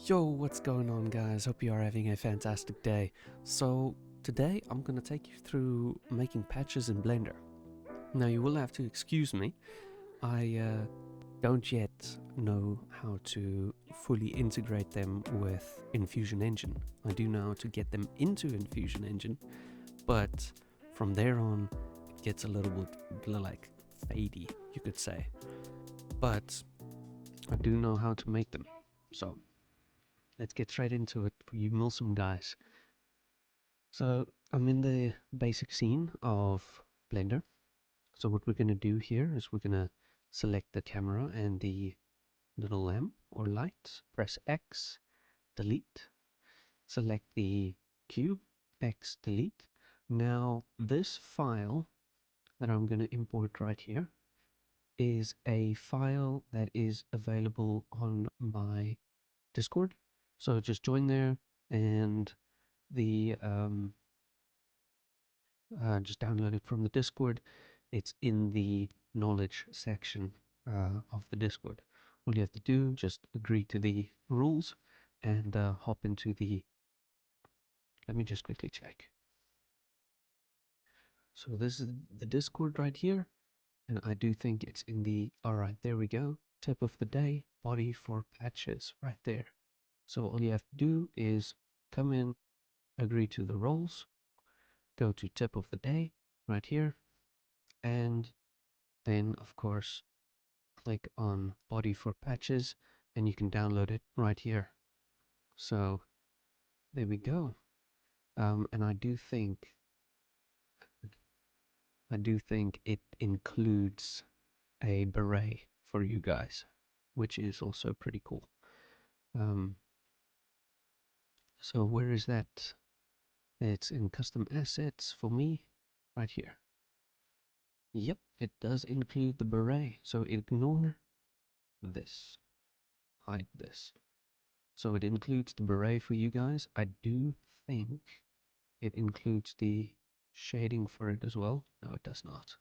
Yo, what's going on, guys? Hope you are having a fantastic day. So today I'm gonna take you through making patches in Blender. Now you will have to excuse me, I don't yet know how to fully integrate them with Infusion Engine. I do know how to get them into Infusion Engine, but from there on it gets a little bit like fadey, you could say. But I do know how to make them, so let's get straight into it for you Milsim guys. So I'm in the basic scene of Blender. So what we're going to do here is we're going to select the camera and the little lamp or light, press X, delete, select the cube, X, delete. Now this file that I'm going to import right here is a file that is available on my Discord. So just join there and the just download it from the Discord. It's in the knowledge section of the Discord. All you have to do, just agree to the rules and hop into the, let me just quickly check. So this is the Discord right here, and I do think it's in the, alright, there we go, tip of the day, body for patches, right there. So all you have to do is come in, agree to the roles, go to tip of the day, right here, and then of course click on body for patches and you can download it right here. So there we go. And I do think it includes a beret for you guys, which is also pretty cool. So where is that? It's in custom assets for me right here. Yep, it does include the beret, so ignore this, hide this. So it includes the beret for you guys. I do think it includes the shading for it as well. No, it does not.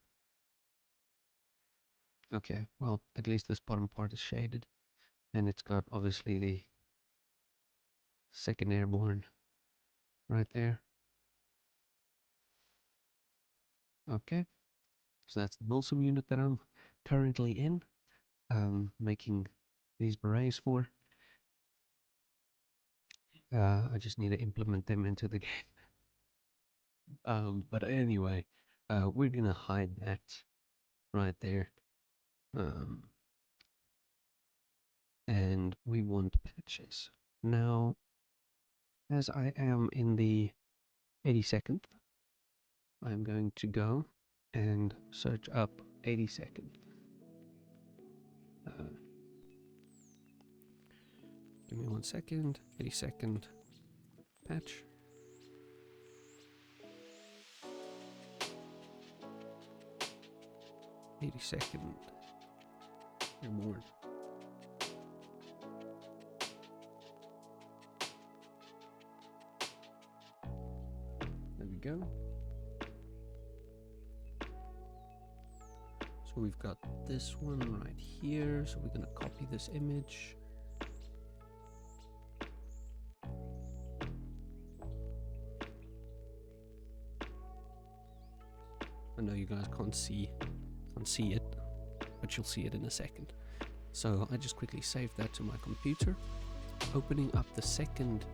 Okay, well, at least this bottom part is shaded. And it's got obviously the second airborne right there. Okay, so that's the Milsim unit that I'm currently in, making these berets for. I just need to implement them into the game. But anyway, we're gonna hide that right there. And we want patches. Now, as I am in the 82nd, I'm going to go and search up 82nd. Give me 1 second, 82nd patch. '82nd airborne. There we go. So we've got this one right here. So we're going to copy this image. I know you guys can't see it, but you'll see it in a second. So I just quickly saved that to my computer, opening up the second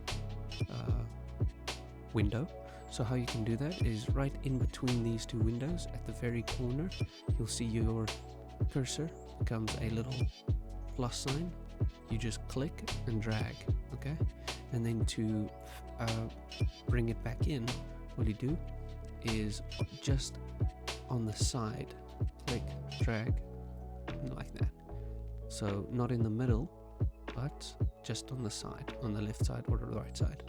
window. So how you can do that is right in between these two windows at the very corner, you'll see your cursor becomes a little plus sign. You just click and drag, okay? And then to bring it back in, what you do is just on the side, click, drag, like that. So not in the middle, but just on the side, on the left side or the right side.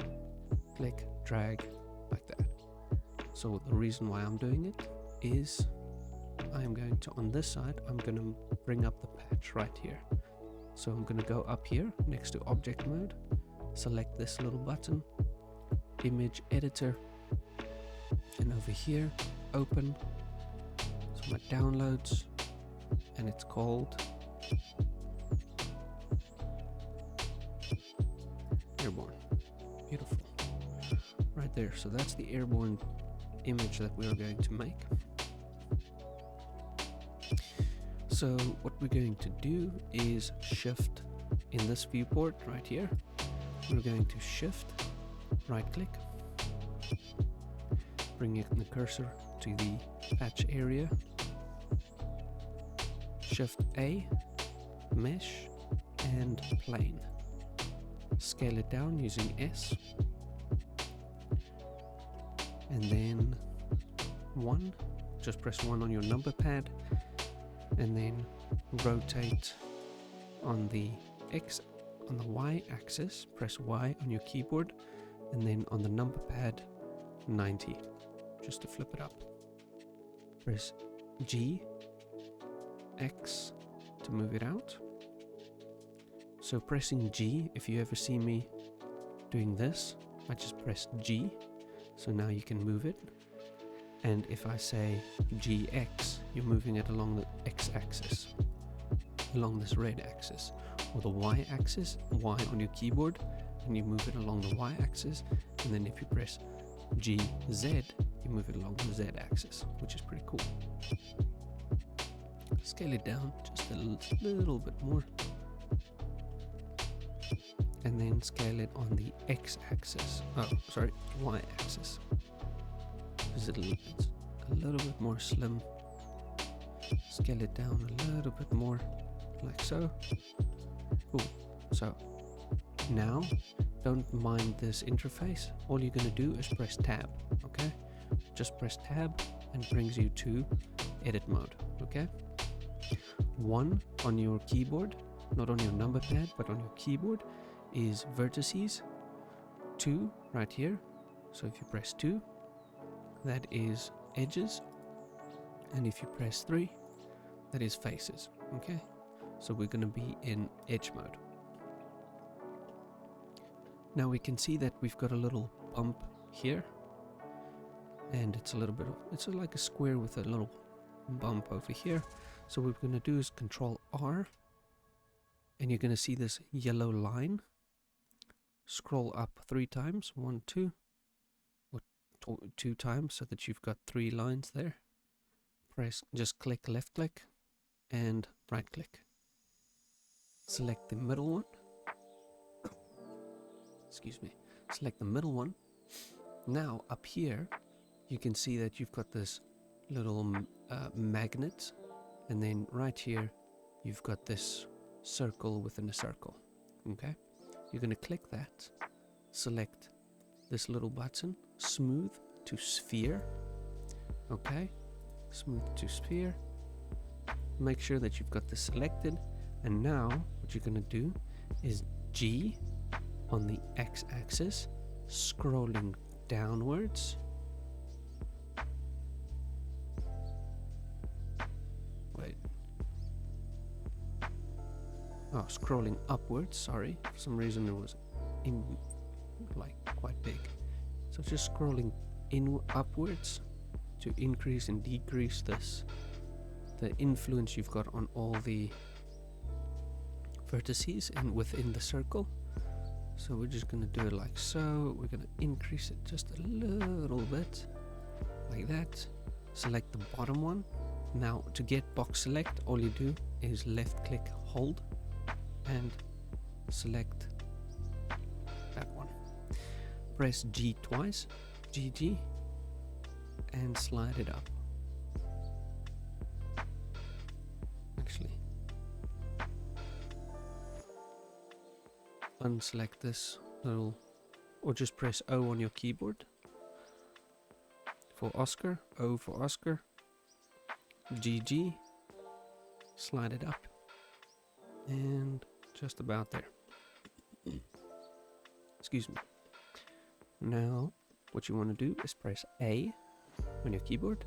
Click, drag, like that. So the reason why I'm doing it is I'm going to, on this side, I'm going to bring up the patch right here. So I'm going to go up here next to object mode, select this little button, image editor, and over here, open. So my downloads, and it's called Airborne. Beautiful. Right there. So that's the airborne image that we are going to make. So what we're going to do is shift in this viewport right here. We're going to shift, right click, bring the cursor to the patch area, shift A, mesh, and plane. Scale it down using S, and then 1, just press 1 on your number pad, and then rotate on the Y axis, press Y on your keyboard, and then on the number pad 90, just to flip it up. Press G, X to move it out. So pressing G, if you ever see me doing this, I just press G, so now you can move it. And if I say GX, you're moving it along the X-axis, along this red axis, or the Y-axis, Y on your keyboard, and you move it along the Y-axis. And then if you press GZ, you move it along the Z-axis, which is pretty cool. Scale it down just a little bit more, and then scale it on the X-axis. Oh, sorry, Y-axis. It's a little bit more slim. Scale it down a little bit more, like so. Cool. So now, don't mind this interface. All you're going to do is press tab. Okay, just press tab and brings you to edit mode. Okay, 1 on your keyboard, not on your number pad, but on your keyboard, is vertices. 2 right here. So if you press 2, that is edges, and if you press 3, that is faces. Okay, so we're going to be in edge mode. Now we can see that we've got a little bump here, and it's a little bit of, it's like a square with a little bump over here. So what we're going to do is Control R, and you're going to see this yellow line. Scroll up 3 times, 1, 2, or 2 times, so that you've got 3 lines there. Just click left click and right click. Select the middle one. Excuse me. Select the middle one. Now up here, you can see that you've got this little magnet, and then right here, you've got this circle within a circle. Okay. You're going to click that, select this little button, smooth to sphere. Okay, smooth to sphere. Make sure that you've got this selected, and now what you're going to do is G on the X-axis, scrolling downwards. Wait. Oh, scrolling upwards, sorry. For some reason it was quite big. So just scrolling upwards to increase and decrease the influence you've got on all the vertices and within the circle. So we're just going to do it like so. We're going to increase it just a little bit, like that. Select the bottom one. Now to get box select, all you do is left click, hold, and select that one. Press G twice, GG, and slide it up. Actually, unselect this little, or just press O on your keyboard for Oscar, O for Oscar, GG, slide it up, and just about there. Excuse me. Now, what you want to do is press A on your keyboard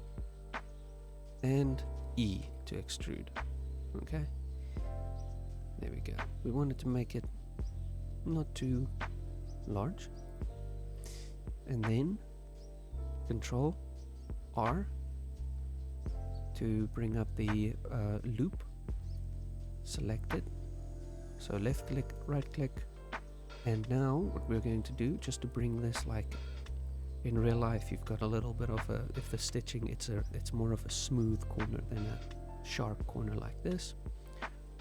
and E to extrude. Okay? There we go. We wanted to make it not too large. And then Control R to bring up the loop. Select it. So left click, right click, And now what we're going to do, just to bring this, like in real life you've got a little bit of a, if the stitching it's more of a smooth corner than a sharp corner like this.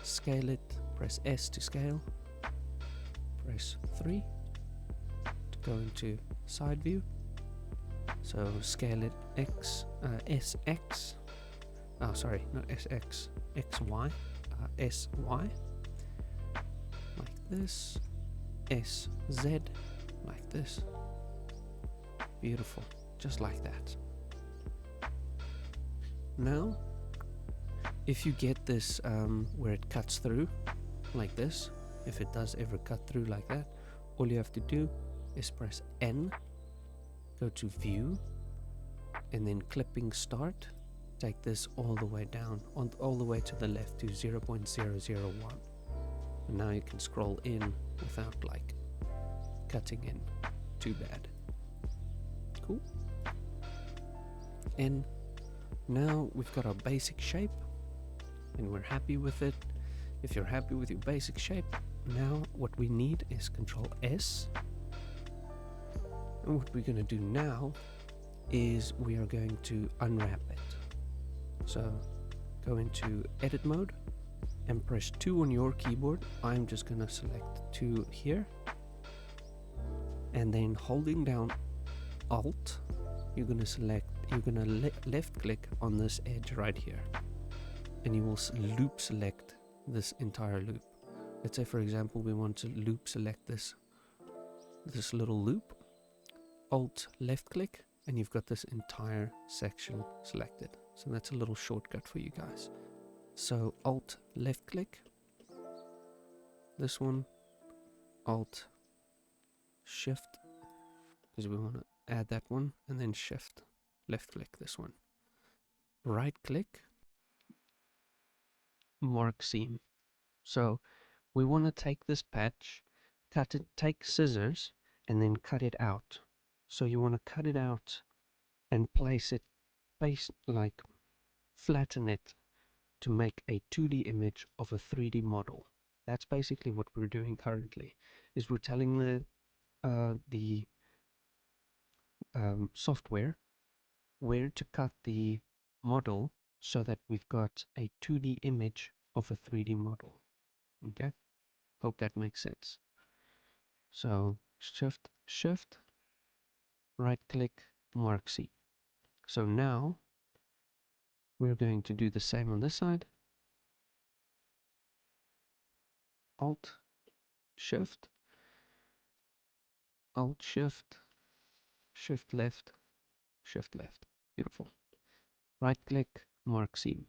Scale it, press S to scale, press 3 to go into side view. So scale it SX, oh sorry, not SX, XY, SY, like this, SZ, like this. Beautiful, just like that. Now, if you get this where it cuts through, like this, if it does ever cut through like that, all you have to do is press N, go to View, and then Clipping Start. Take this all the way down, all the way to the left to 0.001. And now you can scroll in without like cutting in too bad. Cool. And now we've got our basic shape and we're happy with it. If you're happy with your basic shape, now what we need is Control S. And what we're going to do now is we are going to unwrap it. So go into edit mode and press 2 on your keyboard. I'm just going to select 2 here, and then holding down Alt, you're going to left click on this edge right here, and you will loop select this entire loop. Let's say for example we want to loop select this little loop. Alt left click and you've got this entire section selected. So that's a little shortcut for you guys. So Alt left click this one, Alt Shift because we want to add that one, and then Shift left click this one. Right click, mark seam. So we want to take this patch, cut it, take scissors and then cut it out. So you want to cut it out and place it, like flatten it to make a 2D image of a 3D model. That's basically what we're doing currently, is we're telling the software where to cut the model so that we've got a 2D image of a 3D model. Okay, hope that makes sense. So shift, right click, mark C. So now we're going to do the same on this side. Alt Shift, Alt Shift, Shift left, Shift left. Beautiful. Right click, mark seam.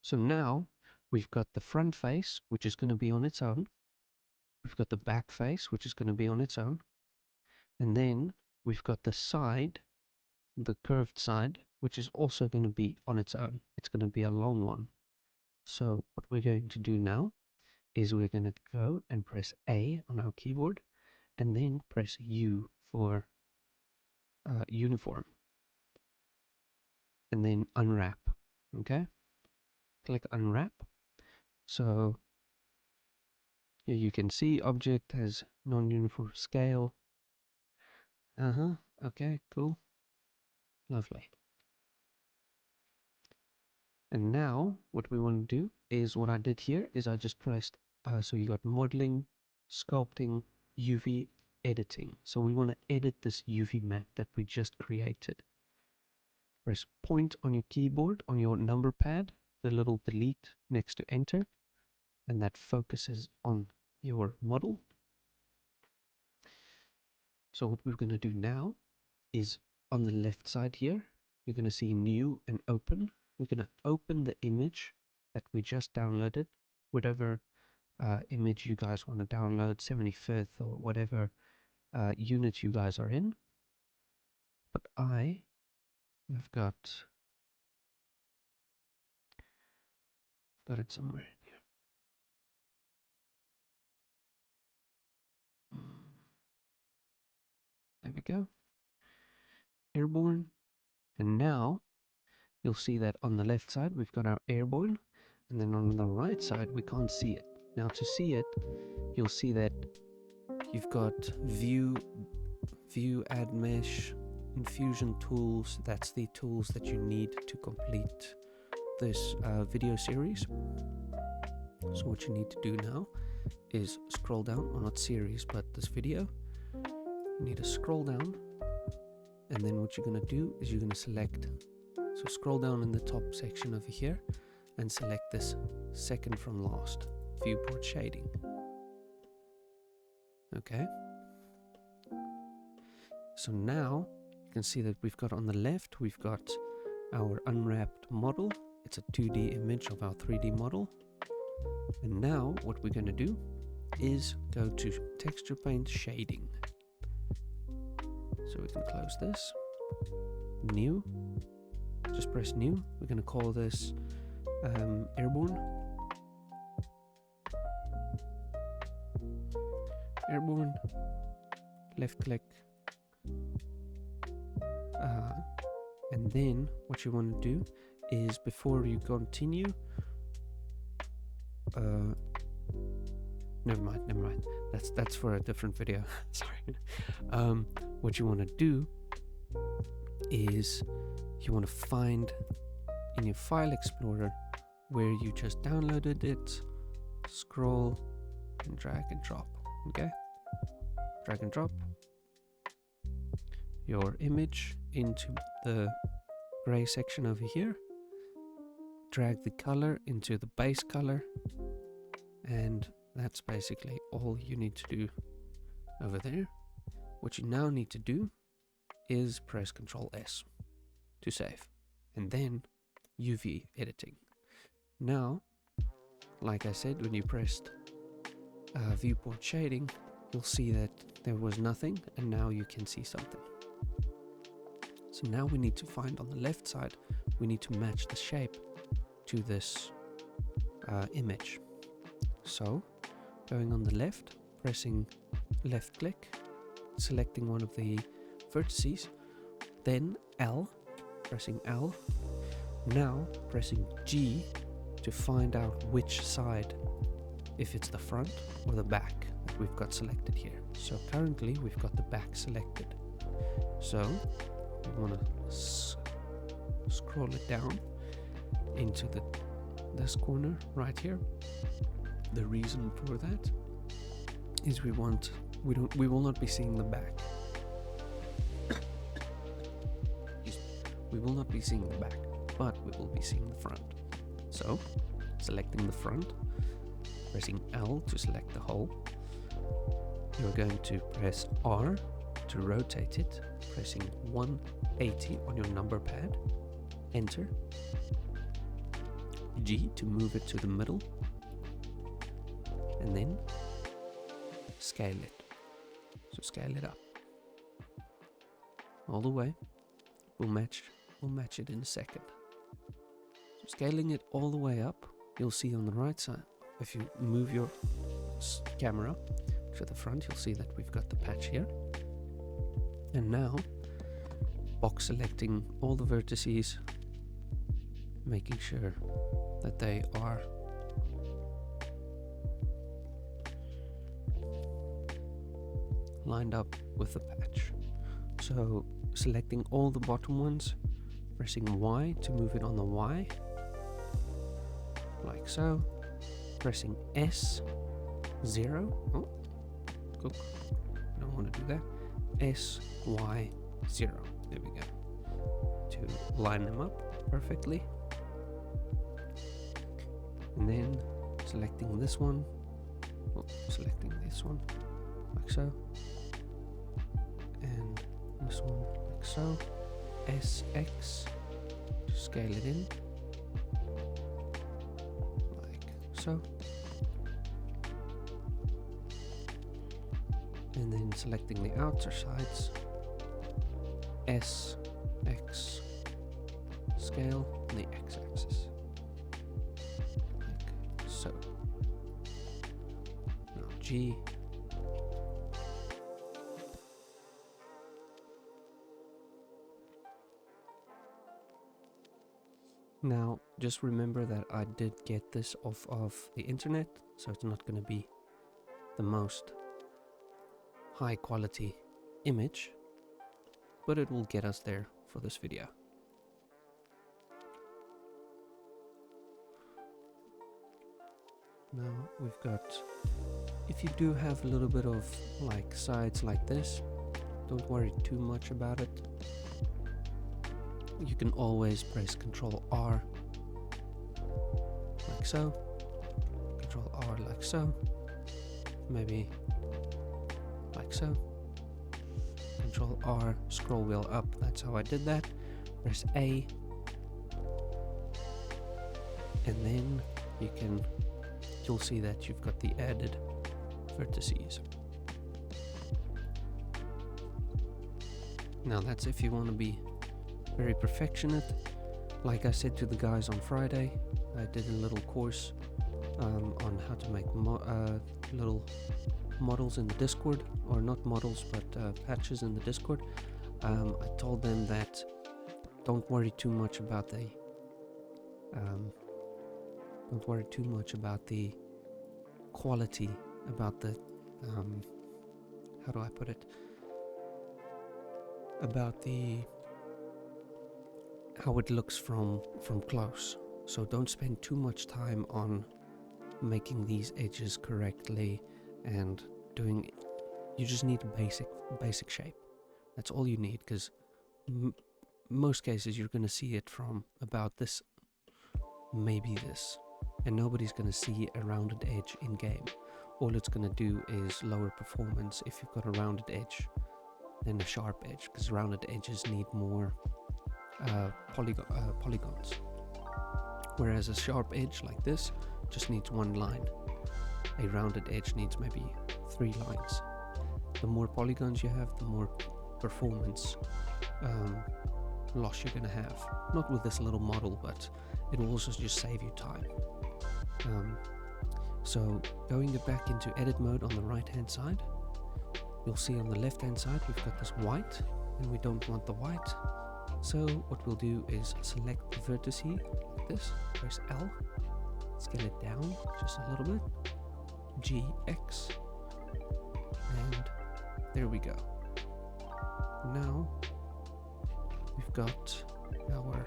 So now we've got the front face, which is going to be on its own. We've got the back face, which is going to be on its own. And then we've got the side, the curved side, which is also going to be on its own. It's going to be a long one. So what we're going to do now is we're going to go and press A on our keyboard and then press U for uniform, and then unwrap. Okay, click unwrap. So here you can see object has non-uniform scale. Okay, cool, lovely. And now what we want to do is what I did here is I just pressed so you got modeling, sculpting, UV, editing. So we want to edit this UV map that we just created. Press point on your keyboard, on your number pad, the little delete next to enter, and that focuses on your model. So what we're going to do now is on the left side here, you're going to see new and open. We're going to open the image that we just downloaded, whatever image you guys want to download, 75th or whatever unit you guys are in. But I have got it somewhere in here. There we go. Airborne. And now you'll see that on the left side we've got our airborne, and then on the right side we can't see it. Now to see it, you'll see that you've got view, add mesh, infusion tools. That's the tools that you need to complete this video series. So what you need to do now is scroll down, or not series, but this video. You need to scroll down, and then what you're going to do is you're going to select, so scroll down in the top section over here and select this second from last, viewport shading. Okay. So now you can see that we've got on the left, we've got our unwrapped model. It's a 2D image of our 3D model. And now what we're going to do is go to texture paint shading. So we can close this. New. Just press new. We're going to call this airborne. Airborne. Left click. And then what you want to do is, before you continue, never mind. That's for a different video. Sorry. What you want to do is you want to find in your file explorer where you just downloaded it, scroll and drag and drop. Okay, drag and drop your image into the gray section over here, drag the color into the base color, and that's basically all you need to do over there. What you now need to do is press Ctrl S to save, and then UV editing. Now, like I said, when you pressed viewport shading, you'll see that there was nothing, and now you can see something. So now we need to find on the left side, we need to match the shape to this image. So going on the left, pressing left click, selecting one of the vertices, then L, pressing L, now pressing G to find out which side, if it's the front or the back that we've got selected here. So currently we've got the back selected. So we want to scroll it down into this corner right here. The reason for that is we will not be seeing the back. We will not be seeing the back, but we will be seeing the front. So selecting the front, pressing L to select the whole. You're going to press R to rotate it, pressing 180 on your number pad, enter, G to move it to the middle, and then scale it. So scale it up all the way. We'll match it in a second. So scaling it all the way up, you'll see on the right side, if you move your camera to the front, you'll see that we've got the patch here. And now box selecting all the vertices, making sure that they are lined up with the patch. So selecting all the bottom ones, pressing Y to move it on the Y, like so, pressing S, 0, oh, cool, don't want to do that, S, Y, 0, there we go, to line them up perfectly. And then selecting this one, selecting this one, like so, and this one like so, SX to scale it in, like so, and then selecting the outer sides, SX scale on the X-axis, like so. Now G, Now, just remember that I did get this off of the internet, so it's not going to be the most high quality image, but it will get us there for this video. Now we've got, if you do have a little bit of like sides like this, don't worry too much about it. You can always press Ctrl R like so, Ctrl R like so, maybe like so, Ctrl R, scroll wheel up, that's how I did that. Press A, and then you'll see that you've got the added vertices. Now that's if you want to be very perfectionist. Like I said to the guys on Friday, I did a little course on how to make little models in the Discord, or not models but patches in the Discord. I told them that don't worry too much about the quality, about the how do I put it, about the how it looks from close. So don't spend too much time on making these edges correctly and doing it. You just need a basic shape. That's all you need, because most cases you're going to see it from about this, maybe this, and nobody's going to see a rounded edge in game. All it's going to do is lower performance if you've got a rounded edge than a sharp edge, because rounded edges need more polygons, whereas a sharp edge like this just needs one line. A rounded edge needs maybe 3 lines. The more polygons you have, the more performance loss you're going to have. Not with this little model, but it will also just save you time. So going back into edit mode on the right hand side, you'll see on the left hand side we've got this white, and we don't want the white. So what we'll do is select the vertex like this, press L, scale it down just a little bit, GX, and there we go. Now we've got our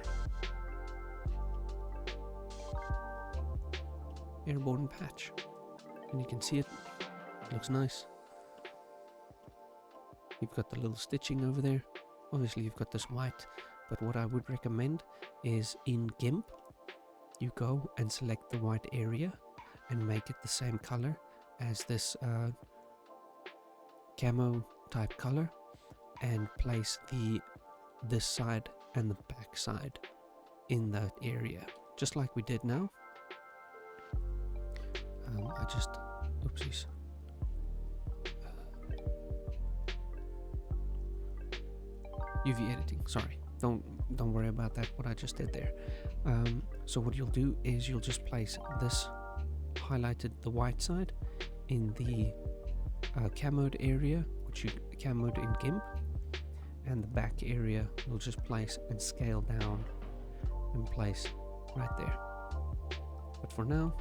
airborne patch, and you can see it looks nice. You've got the little stitching over there. Obviously you've got this white, but what I would recommend is in GIMP you go and select the white area and make it the same color as this camo type color, and place this side and the back side in that area, just like we did now. Oopsies. UV editing, sorry. Don't worry about that, what I just did there. So what you'll do is you'll just place this highlighted, the white side, in the camoed area, which you camoed in GIMP, and the back area you'll just place and scale down and place right there. But for now,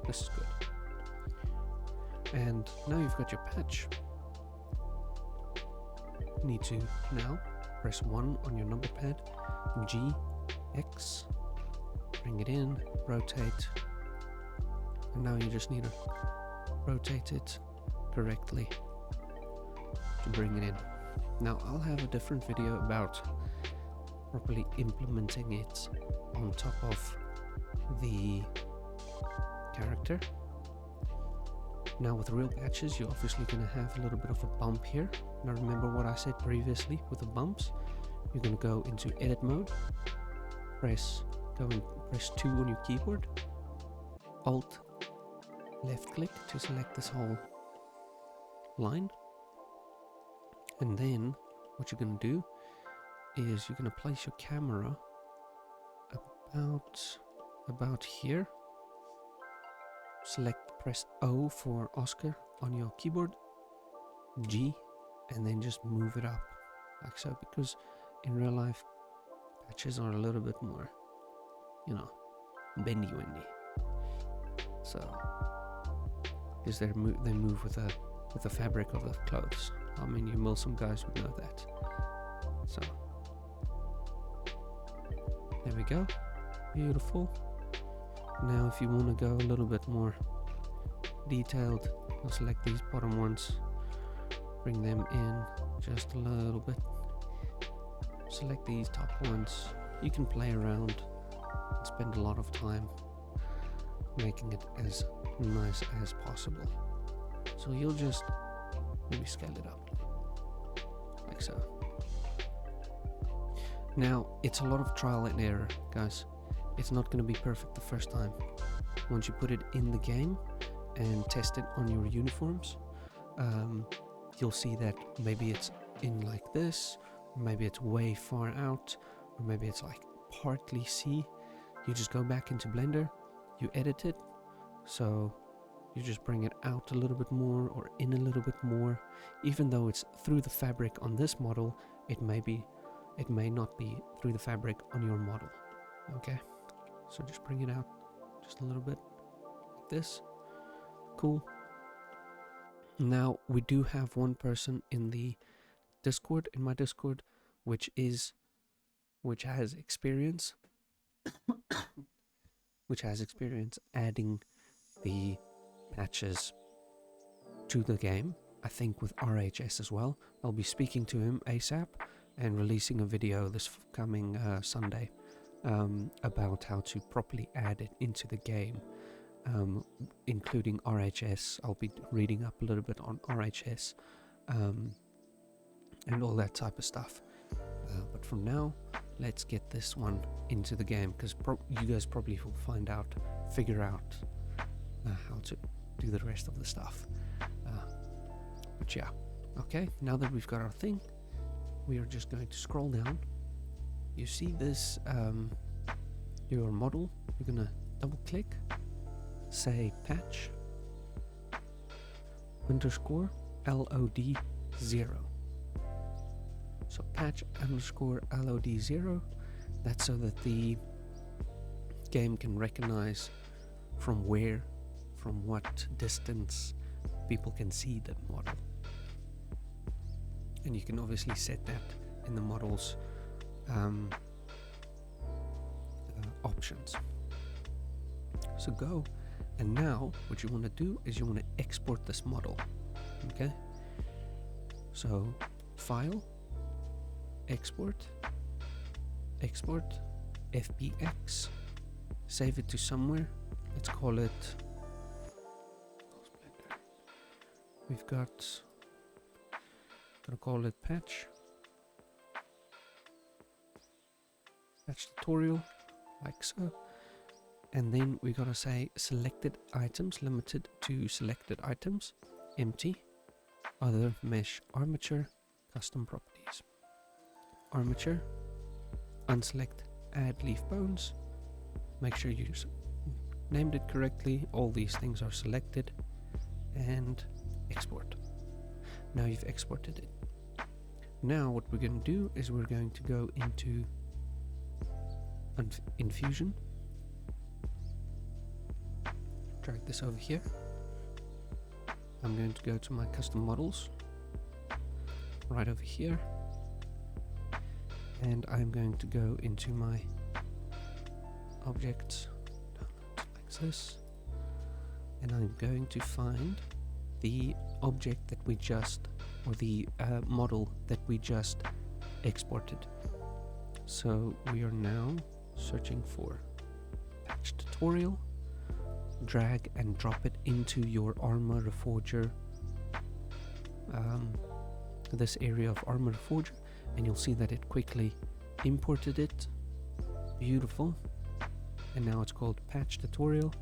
this is good. And now you've got your patch. You need to now press 1 on your number pad, G, X, bring it in, rotate, and now you just need to rotate it correctly to bring it in. Now I'll have a different video about properly implementing it on top of the character. Now with real patches, you're obviously going to have a little bit of a bump here. Now remember what I said previously with the bumps. You're going to go into edit mode, press 2 on your keyboard, Alt left click to select this whole line, and then what you're going to do is you're going to place your camera about here. Press O for Oscar on your keyboard, G, and then just move it up like so, because in real life patches are a little bit more, you know, bendy windy. So, because they move with the fabric of the clothes. I mean, you Milsim guys would know that. So, there we go. Beautiful. Now, if you want to go a little bit more detailed, you'll select these bottom ones, bring them in just a little bit. Select these top ones. You can play around and spend a lot of time making it as nice as possible. So you'll just maybe scale it up like so. Now, it's a lot of trial and error, guys. It's not going to be perfect the first time. Once you put it in the game and test it on your uniforms, you'll see that maybe it's in like this, or maybe it's way far out, or maybe it's like partly C. You just go back into Blender, you edit it, so you just bring it out a little bit more or in a little bit more. Even though it's through the fabric on this model, it may not be through the fabric on your model. Okay, so just bring it out just a little bit like this. Cool. Now we do have one person in the Discord, in my Discord, which has experience adding the patches to the game, I think with RHS as well. I'll be speaking to him ASAP and releasing a video this coming Sunday about how to properly add it into the game, including RHS. I'll be reading up a little bit on RHS and all that type of stuff. But from now, let's get this one into the game, because you guys probably will figure out how to do the rest of the stuff. But yeah, okay, now that we've got our thing, we are just going to scroll down. You see this, your model, you're gonna double click, say patch underscore LOD 0. So patch underscore LOD 0, that's so that the game can recognize from what distance people can see the model. And you can obviously set that in the model's options. So go, and now what you want to do is you want to export this model. Okay, so file, export, FBX, save it to somewhere. Let's call it, we've got, gonna call it patch tutorial, like so. And then we gotta say selected items, limited to selected items, empty, other mesh armature, custom properties, armature, unselect add leaf bones, make sure you named it correctly, all these things are selected, and export. Now you've exported it. Now what we're going to do is we're going to go into Infusion, drag this over here. I'm going to go to my custom models right over here, and I'm going to go into my objects like this, and I'm going to find the object that we just, or the model that we just exported. So we are now searching for patch tutorial, drag and drop it into your Arma Reforger, this area of Arma Reforger, and you'll see that it quickly imported it. Beautiful. And now it's called patch tutorial.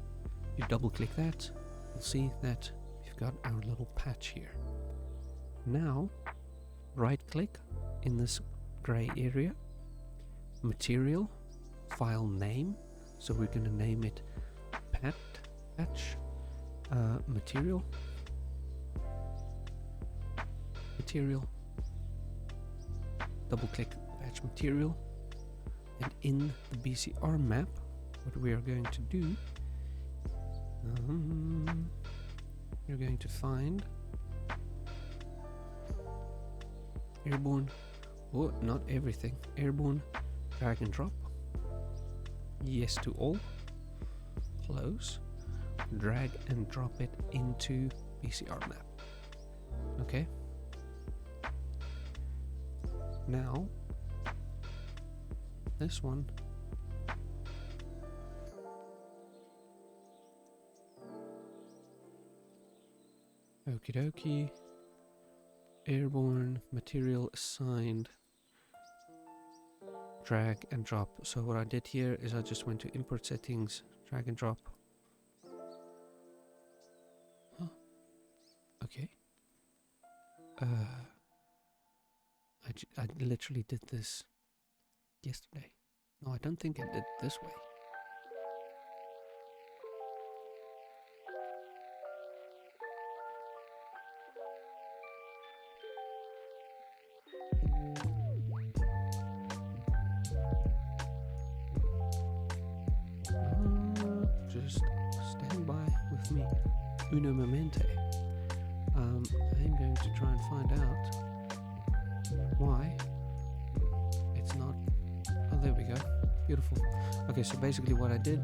You double click that, you'll see that we've got our little patch here. Now right click in this gray area, material, file name, so we're going to name it patch material, double click patch material, And in the BCR map, what we are going to do, you're going to find airborne, oh, not everything, airborne, drag and drop, yes to all, close, drag and drop it into BCR map. Okay. Now, this one, okie dokie, airborne, material assigned, drag and drop. So what I did here is I just went to import settings, drag and drop. Huh? Okay. I literally did this yesterday. No, I don't think I did it this way. Just stand by with me. Uno momente. I'm going to try and find out why it's not. Oh, there we go. Beautiful. Okay, so basically what I did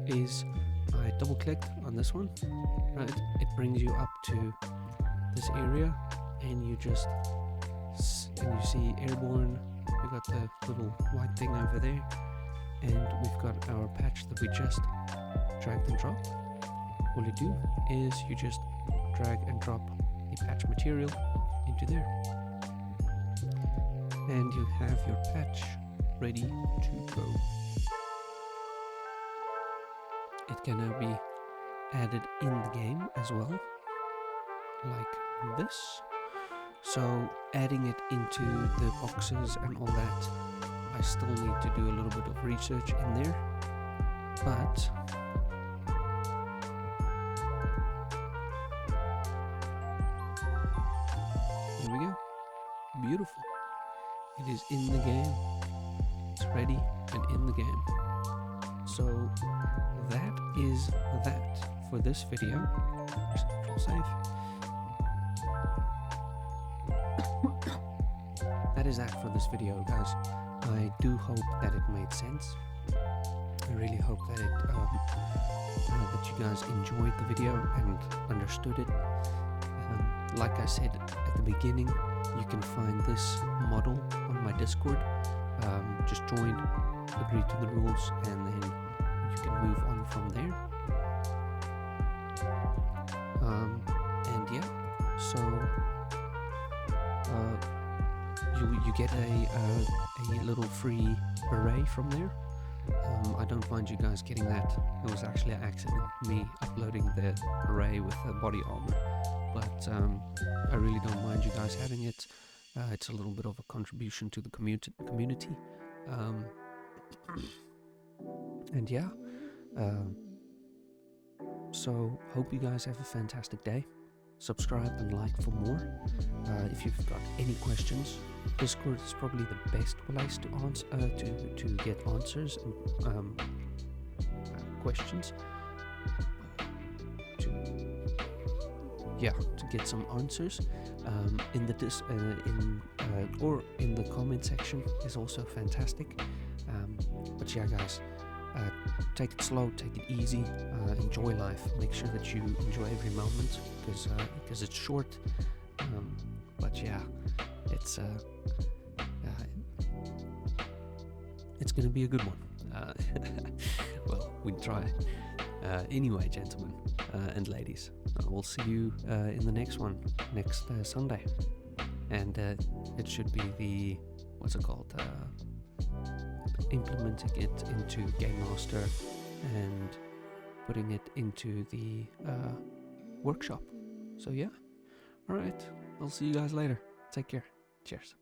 is I double clicked on this one, right? It brings you up to this area, and you just you see airborne. We got the little white thing over there, and we've got our patch that we just dragged and dropped. All you do is you just drag and drop the patch material into there, and you have your patch ready to go. It can now be added in the game as well, like this. So adding it into the boxes and all that, I still need to do a little bit of research in there, but here we go. Beautiful. It is in the game. It's ready and in the game. So that is that for this video. Control save. That is that for this video, guys. I do hope that it made sense. I really hope that it that you guys enjoyed the video and understood it. Like I said at the beginning, you can find this model on my Discord. Just join, agree to the rules, and then you can move on from there. And yeah, so you get a little free beret from there. I don't mind you guys getting that. It was actually an accident, me uploading the beret with the body armor. But I really don't mind you guys having it. It's a little bit of a contribution to the community. And yeah, so hope you guys have a fantastic day. Subscribe and like for more. If you've got any questions, Discord is probably the best place to answer to get answers and questions. To get some answers in the or in the comment section is also fantastic. But yeah, guys, take it slow, take it easy, enjoy life. Make sure that you enjoy every moment because it's short. But yeah, it's gonna be a good one. Well, we try. Anyway, gentlemen and ladies, we'll see you in the next one next Sunday, and it should be the implementing it into Game Master and putting it into the workshop. So yeah, all right, I'll see you guys later. Take care. Cheers.